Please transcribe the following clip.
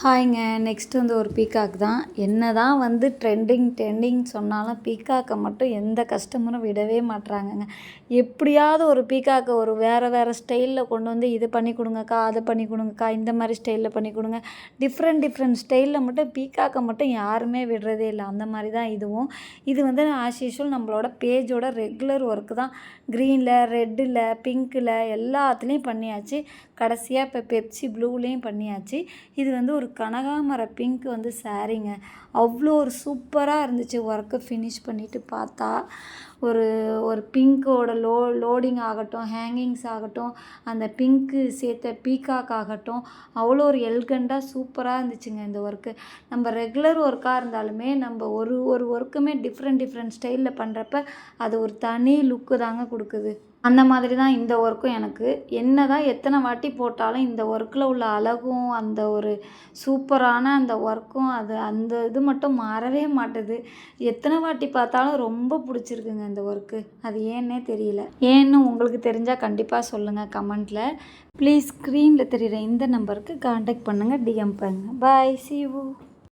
ஹாய்ங்க. Next வந்து ஒரு peacock தான். என்னதான் வந்து ட்ரெண்டிங் சொன்னாலும் பீகாக்கை மட்டும் எந்த கஸ்டமரும் விடவே மாட்றாங்கங்க. எப்படியாவது ஒரு பீகாக்கை ஒரு வேறு ஸ்டைலில் கொண்டு வந்து இது பண்ணி கொடுங்கக்கா, அதை பண்ணி கொடுங்கக்கா, இந்த மாதிரி ஸ்டைலில் பண்ணி கொடுங்க. டிஃப்ரெண்ட் ஸ்டைலில் மட்டும் பீகாக்கை மட்டும் யாருமே விடுறதே இல்லை. அந்த மாதிரி தான் இதுவும். இது வந்து ஆஸ் யூஷுவல் நம்மளோட பேஜோட ரெகுலர் ஒர்க்கு தான். க்ரீனில், ரெட்டில், பிங்க்கில் எல்லாத்துலேயும் பண்ணியாச்சு. கடைசியாக இப்போ பெப்சி ப்ளூலேயும் பண்ணியாச்சு. இது வந்து ஒரு கனகாமர பிங்க் வந்து சாரீங்க. அவ்வளோ ஒரு சூப்பராக இருந்துச்சு. ஒர்க்கை ஃபினிஷ் பண்ணிவிட்டு பார்த்தா ஒரு ஒரு பிங்க்கோட லோடிங் ஆகட்டும், ஹேங்கிங்ஸ் ஆகட்டும், அந்த பிங்க்கு சேர்த்த பீகாக் ஆகட்டும், அவ்வளோ ஒரு எல்கண்டாக சூப்பராக இருந்துச்சுங்க இந்த ஒர்க்கு. நம்ம ரெகுலர் ஒர்க்காக இருந்தாலுமே நம்ம ஒரு ஒர்க்குமே டிஃப்ரெண்ட் ஸ்டைலில் பண்ணுறப்ப அது ஒரு தனி லுக்கு தாங்க கொடுக்குது. அந்த மாதிரி தான் இந்த ஒர்க்கும் எனக்கு. என்ன தான் எத்தனை வாட்டி போட்டாலும் இந்த ஒர்க்கில் உள்ள அழகும் அந்த ஒரு சூப்பரான அந்த ஒர்க்கும் அந்த இது மட்டும் மாறவே மாட்டுது. எத்தனை வாட்டி பார்த்தாலும் ரொம்ப பிடிச்சிருக்குங்க இந்த ஒர்க்கு. அது ஏன்னே தெரியல. ஏன்னு உங்களுக்கு தெரிஞ்சால் கண்டிப்பாக சொல்லுங்கள் கமெண்ட்டில். ப்ளீஸ் ஸ்க்ரீனில் தெரிகிற இந்த நம்பருக்கு காண்டாக்ட் பண்ணுங்கள், டிஎம் பண்ணுங்கள். பாய், see you.